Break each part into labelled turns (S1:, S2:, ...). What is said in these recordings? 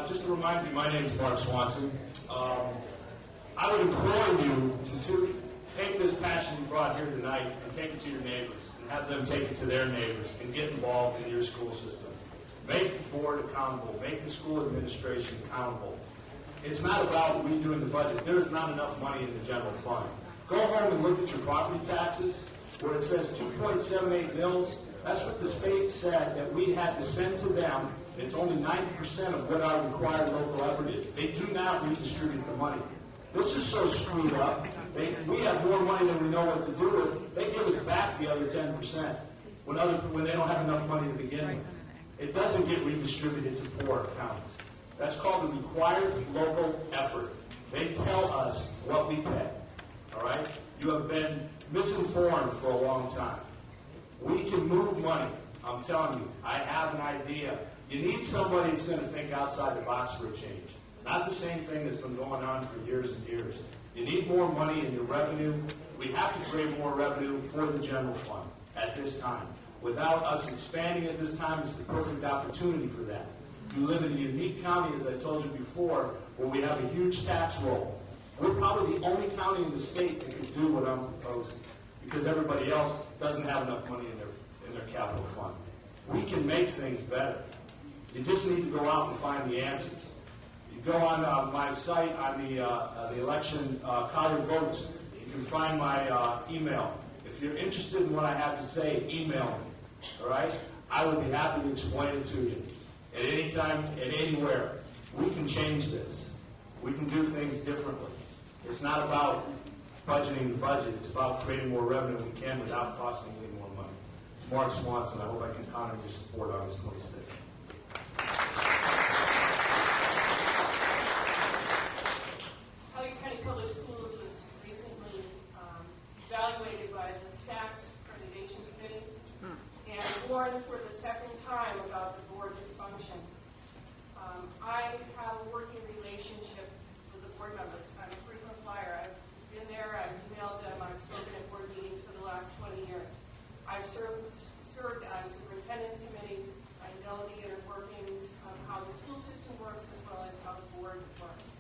S1: just to remind you, my name is Mark Swanson. I would implore you to take this passion you brought here tonight and take it to your neighbors and have them take it to their neighbors and get involved in your school system. Make the board accountable. Make the school administration accountable. It's not about redoing the budget. There's not enough money in the general fund. Go home and look at your property taxes where it says 2.78 mils. That's what the state said that we had to send to them. It's only 90% of what our required local effort is. They do not redistribute the money. This is so screwed up. We have more money than we know what to do with. They give us back the other 10% when they don't have enough money to begin with. It doesn't get redistributed to poor counties. That's called the required local effort. They tell us what we pay. All right? You have been misinformed for a long time. We can move money. I'm telling you, I have an idea. You need somebody that's going to think outside the box for a change. Not the same thing that's been going on for years and years. You need more money in your revenue. We have to create more revenue for the general fund at this time. Without us expanding at this time, it's the perfect opportunity for that. You live in a unique county, as I told you before, where we have a huge tax roll. We're probably the only county in the state that can do what I'm proposing, because everybody else doesn't have enough money in their capital fund. We can make things better. You just need to go out and find the answers. You go on my site on the election Collier votes. You can find my email. If you're interested in what I have to say, email me. All right? I would be happy to explain it to you at any time, at anywhere. We can change this. We can do things differently. It's not about budgeting the budget. It's about creating more revenue we can without costing any more money. It's Mark Swanson. I hope I can count on your support on August 26th.
S2: Collier County Public Schools was recently evaluated by the SACS Accreditation Committee and warned for the second time about the board dysfunction. I have a working relationship with the board members. I'm a frequent flyer. I've been there, I've emailed them, I've spoken at board meetings for the last 20 years. I've served on superintendent's committees. I know the inner workings of how the school system works as well as how the board works.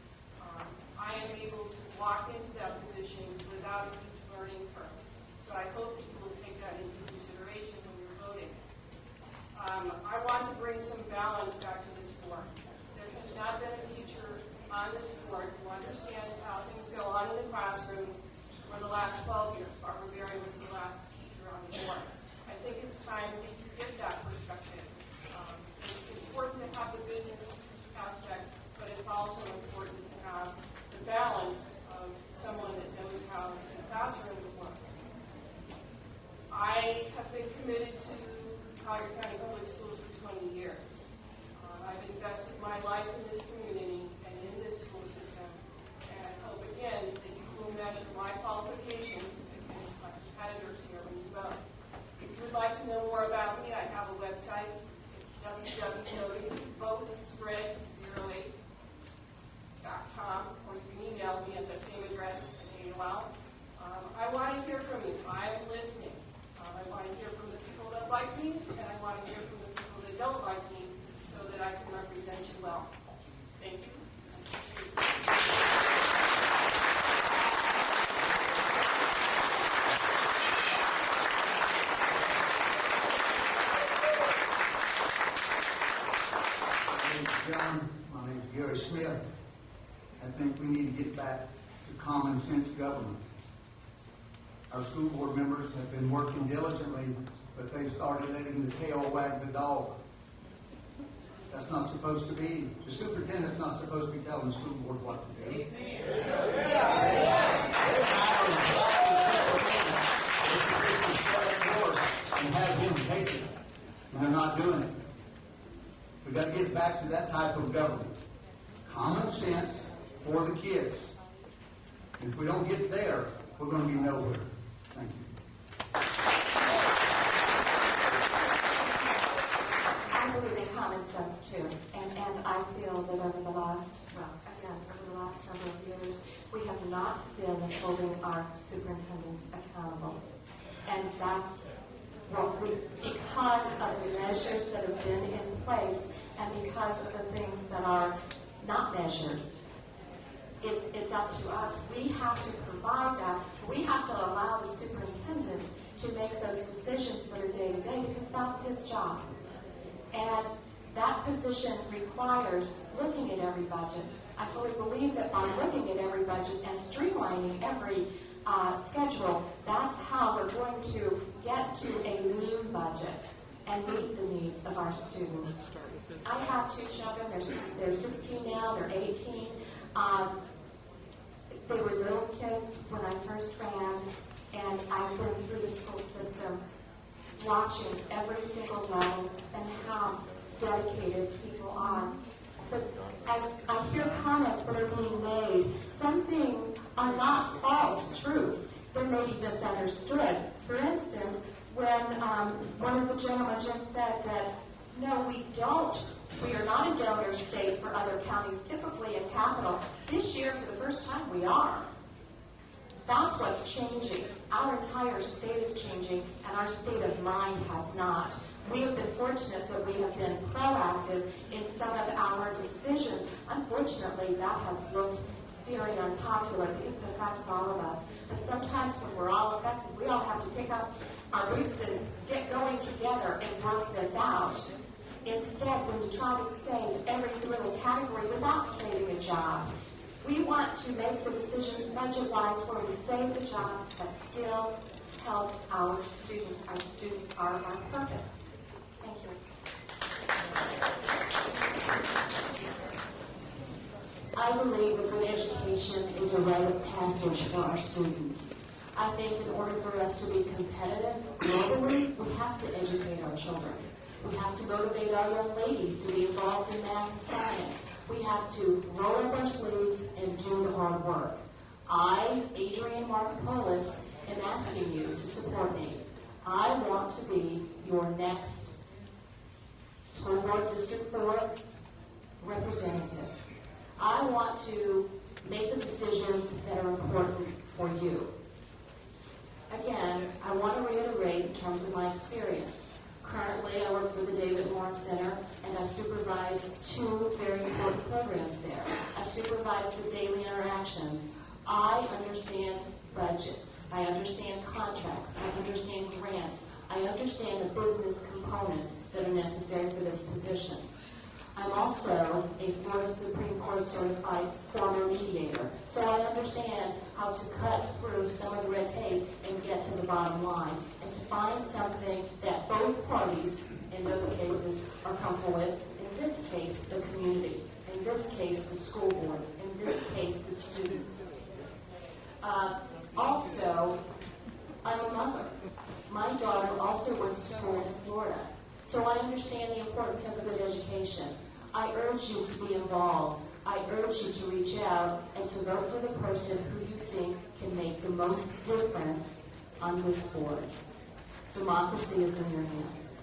S2: I am able to walk into that position without a huge learning curve. So I hope that you will take that into consideration when you're voting. I want to bring some balance back to this board. There has not been a teacher on this board who understands how things go on in the classroom for the last 12 years. Barbara Berry was the last teacher on the board. I think it's time that you get that perspective. It's important to have the business aspect, but it's also important to have the balance of someone that knows how the classroom works. I have been committed to Collier County Public Schools for 20 years. I've invested my life in this community and in this school system, and I hope again that you will measure my qualifications against my competitors here when you vote. If you would like to know more about me, I have a website. It's www.votespread08.com, or you can email me at the same address at AOL. I want to hear from you. I'm listening. I want to hear from the people that like me, and I want to hear from the people that don't like me, so that I can represent you well. Thank you.
S3: John, my name is Gary Smith. I think we need to get back to common sense government. Our school board members have been working diligently, but they've started letting the tail wag the dog. That's not supposed to be. The superintendent's not supposed to be telling the school board what to do. They're supposed to shut up doors and have him take it, and they're not doing it. We've got to get back to that type of government. Common sense for the kids. And if we don't get there, we're going to be nowhere. Thank you.
S4: I believe in common sense too. And I feel that over the last number of years, we have not been holding our superintendents accountable. And that's because of the measures that have been in place and because of the things that are not measured. It's up to us. We have to provide that. We have to allow the superintendent to make those decisions that are day to day because that's his job. And that position requires looking at every budget. I fully believe that by looking at every budget and streamlining every schedule, that's how we're going to get to a lean budget and meet the needs of our students. I have 2 children. They're 16 now. They're 18. They were little kids when I first ran, and I've been through the school system watching every single level and how dedicated people are. But as I hear comments that are being made, some things are not false truths. They may be misunderstood. For instance, when one of the gentlemen just said that, no, we are not a donor state for other counties, typically in capital. This year, for the first time, we are. That's what's changing. Our entire state is changing, and our state of mind has not. We have been fortunate that we have been proactive in some of our decisions. Unfortunately, that has looked very unpopular because it affects all of us. But sometimes when we're all affected, we all have to pick up our boots and get going together and work this out. Instead, when you try to save every little category without saving a job, we want to make the decisions budget-wise where we save the job but still help our students. Our students are our purpose. Thank you.
S5: I believe a good education is a rite of passage for our students. I think in order for us to be competitive globally, we have to educate our children. We have to motivate our young ladies to be involved in math and science. We have to roll up our sleeves and do the hard work. I, Adrienne Markopolis, am asking you to support me. I want to be your next School Board District 4 representative. I want to make the decisions that are important for you. Again, I want to reiterate in terms of my experience. Currently, I work for the David Moore Center, and I've supervised 2 very important programs there. I've supervised the daily interactions. I understand budgets. I understand contracts. I understand grants. I understand the business components that are necessary for this position. I'm also a Florida Supreme Court certified former mediator, so I understand how to cut through some of the red tape and get to the bottom line, and to find something that both parties, in those cases, are comfortable with. In this case, the community. In this case, the school board. In this case, the students. Also, I'm a mother. My daughter also went to school in Florida. So I understand the importance of a good education. I urge you to be involved. I urge you to reach out and to vote for the person who you think can make the most difference on this board. Democracy is in your hands.